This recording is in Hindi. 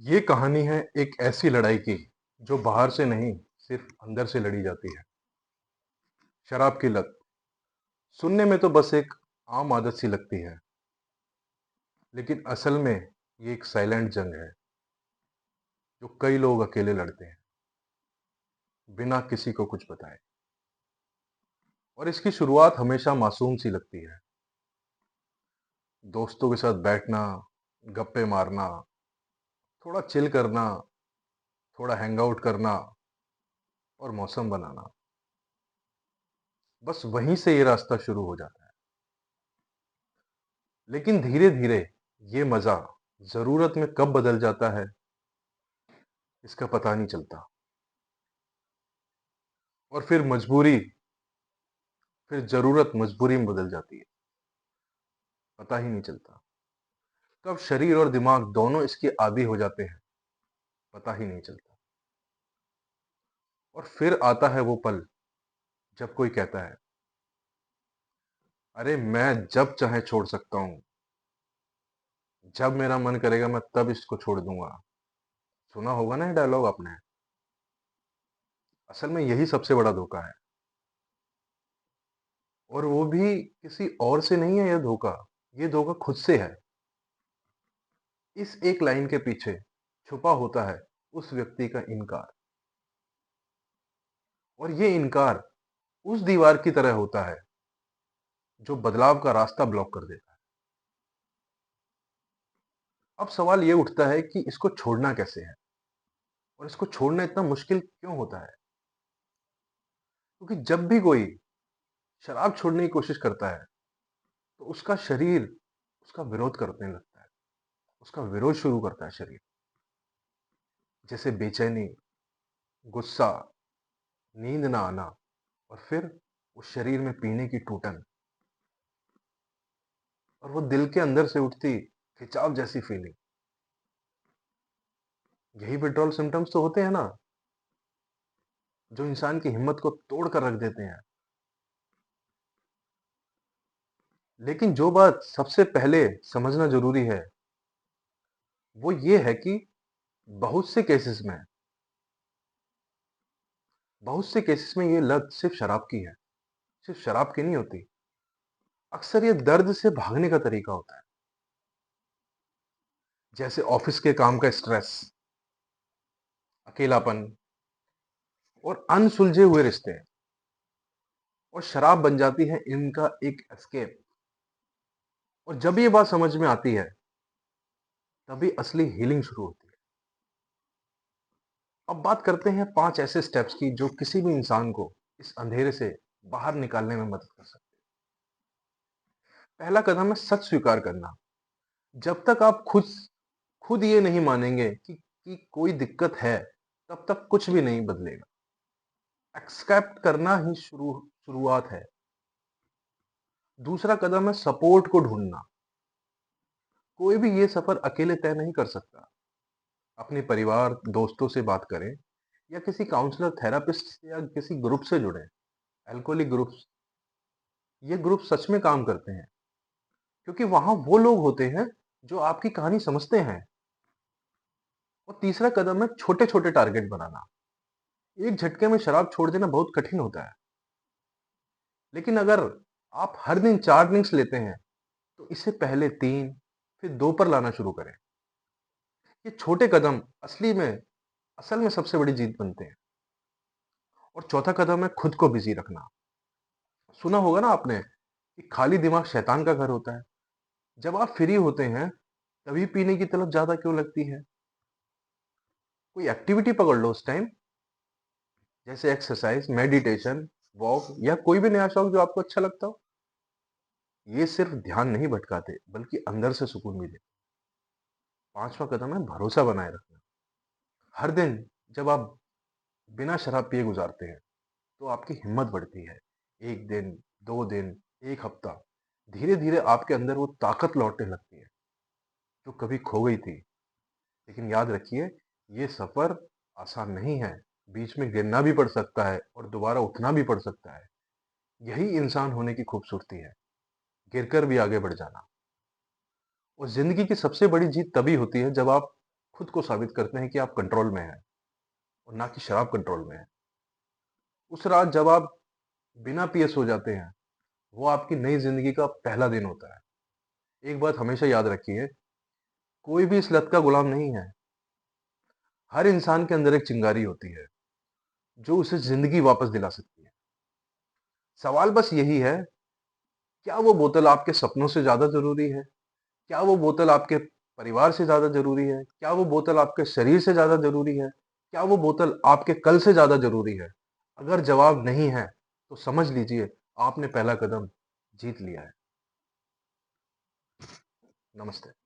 ये कहानी है एक ऐसी लड़ाई की जो बाहर से नहीं, सिर्फ अंदर से लड़ी जाती है। शराब की लत। सुनने में तो बस एक आम आदत सी लगती है, लेकिन असल में ये एक साइलेंट जंग है जो कई लोग अकेले लड़ते हैं, बिना किसी को कुछ बताए। और इसकी शुरुआत हमेशा मासूम सी लगती है। दोस्तों के साथ बैठना, गप्पे मारना, थोड़ा चिल करना, थोड़ा हैंग आउट करना और मौसम बनाना। बस वहीं से ये रास्ता शुरू हो जाता है। लेकिन धीरे धीरे ये मजा जरूरत में कब बदल जाता है, इसका पता नहीं चलता। और फिर मजबूरी, फिर जरूरत मजबूरी में बदल जाती है, पता ही नहीं चलता। कब शरीर और दिमाग दोनों इसके आदी हो जाते हैं, पता ही नहीं चलता। और फिर आता है वो पल जब कोई कहता है, अरे मैं जब चाहे छोड़ सकता हूँ, जब मेरा मन करेगा मैं तब इसको छोड़ दूंगा। सुना होगा ना ये डायलॉग आपने। असल में यही सबसे बड़ा धोखा है। और वो भी किसी और से नहीं है, ये धोखा खुद से है। इस एक लाइन के पीछे छुपा होता है उस व्यक्ति का इनकार। और ये इनकार उस दीवार की तरह होता है जो बदलाव का रास्ता ब्लॉक कर देता है। अब सवाल ये उठता है कि इसको छोड़ना कैसे है, और इसको छोड़ना इतना मुश्किल क्यों होता है। क्योंकि जब भी कोई शराब छोड़ने की कोशिश करता है तो उसका शरीर उसका विरोध करने लगता है। उसका विरोध शुरू करता है शरीर। जैसे बेचैनी, गुस्सा, नींद ना आना, और फिर उस शरीर में पीने की टूटन, और वो दिल के अंदर से उठती खिंचाव जैसी फीलिंग। यही विड्रॉल सिम्टम्स तो होते हैं ना, जो इंसान की हिम्मत को तोड़ कर रख देते हैं। लेकिन जो बात सबसे पहले समझना जरूरी है वो ये है कि बहुत से केसेस में बहुत से केसेस में ये लत सिर्फ शराब की है। सिर्फ शराब की नहीं होती। अक्सर ये दर्द से भागने का तरीका होता है। जैसे ऑफिस के काम का स्ट्रेस, अकेलापन, और अनसुलझे हुए रिश्ते। और शराब बन जाती है इनका एक एस्केप। और जब ये बात समझ में आती है तभी असली हीलिंग शुरू होती है। अब बात करते हैं 5 ऐसे स्टेप्स की जो किसी भी इंसान को इस अंधेरे से बाहर निकालने में मदद कर सकते हैं। पहला कदम है सच स्वीकार करना। जब तक आप खुद खुद ये नहीं मानेंगे कि कोई दिक्कत है, तब तक कुछ भी नहीं बदलेगा। एक्सेप्ट करना ही शुरुआत है। दूसरा कदम है सपोर्ट को ढूंढना। कोई भी ये सफर अकेले तय नहीं कर सकता। अपने परिवार, दोस्तों से बात करें, या किसी काउंसलर, थेरापिस्ट या किसी ग्रुप से जुड़े। अल्कोहलिक ग्रुप्स, ये ग्रुप सच में काम करते हैं, क्योंकि वहां वो लोग होते हैं जो आपकी कहानी समझते हैं। और तीसरा कदम है छोटे छोटे टारगेट बनाना। एक झटके में शराब छोड़ देना बहुत कठिन होता है, लेकिन अगर आप हर दिन 4 ड्रिंक्स लेते हैं तो इससे पहले 3, फिर 2 पर लाना शुरू करें। ये छोटे कदम असल में सबसे बड़ी जीत बनते हैं। और चौथा कदम है खुद को बिजी रखना। सुना होगा ना आपने कि खाली दिमाग शैतान का घर होता है। जब आप फ्री होते हैं तभी पीने की तलब ज्यादा क्यों लगती है। कोई एक्टिविटी पकड़ लो उस टाइम, जैसे एक्सरसाइज, मेडिटेशन, वॉक, या कोई भी नया शौक जो आपको अच्छा लगता हो। ये सिर्फ ध्यान नहीं भटकाते, बल्कि अंदर से सुकून भी देते। पांचवा कदम है भरोसा बनाए रखना। हर दिन जब आप बिना शराब पिए गुजारते हैं तो आपकी हिम्मत बढ़ती है। 1 दिन, 2 दिन, 1 हफ्ता, धीरे धीरे आपके अंदर वो ताकत लौटने लगती है जो कभी खो गई थी। लेकिन याद रखिए, ये सफर आसान नहीं है। बीच में गिरना भी पड़ सकता है और दोबारा उठना भी पड़ सकता है। यही इंसान होने की खूबसूरती है, गिरकर भी आगे बढ़ जाना। और जिंदगी की सबसे बड़ी जीत तभी होती है जब आप खुद को साबित करते हैं कि आप कंट्रोल में हैं और ना कि शराब कंट्रोल में है। उस रात जब आप बिना पिए सो जाते हैं, वो आपकी नई ज़िंदगी का पहला दिन होता है। एक बात हमेशा याद रखिए, कोई भी इस लत का गुलाम नहीं है। हर इंसान के अंदर एक चिंगारी होती है, जो उसे ज़िंदगी वापस दिला सकती है। सवाल बस यही है, क्या वो बोतल आपके सपनों से ज़्यादा ज़रूरी है? क्या वो बोतल आपके परिवार से ज़्यादा ज़रूरी है? क्या वो बोतल आपके शरीर से ज़्यादा ज़रूरी है? क्या वो बोतल आपके कल से ज़्यादा ज़रूरी है? अगर जवाब नहीं है, तो समझ लीजिए आपने पहला कदम जीत लिया है। नमस्ते।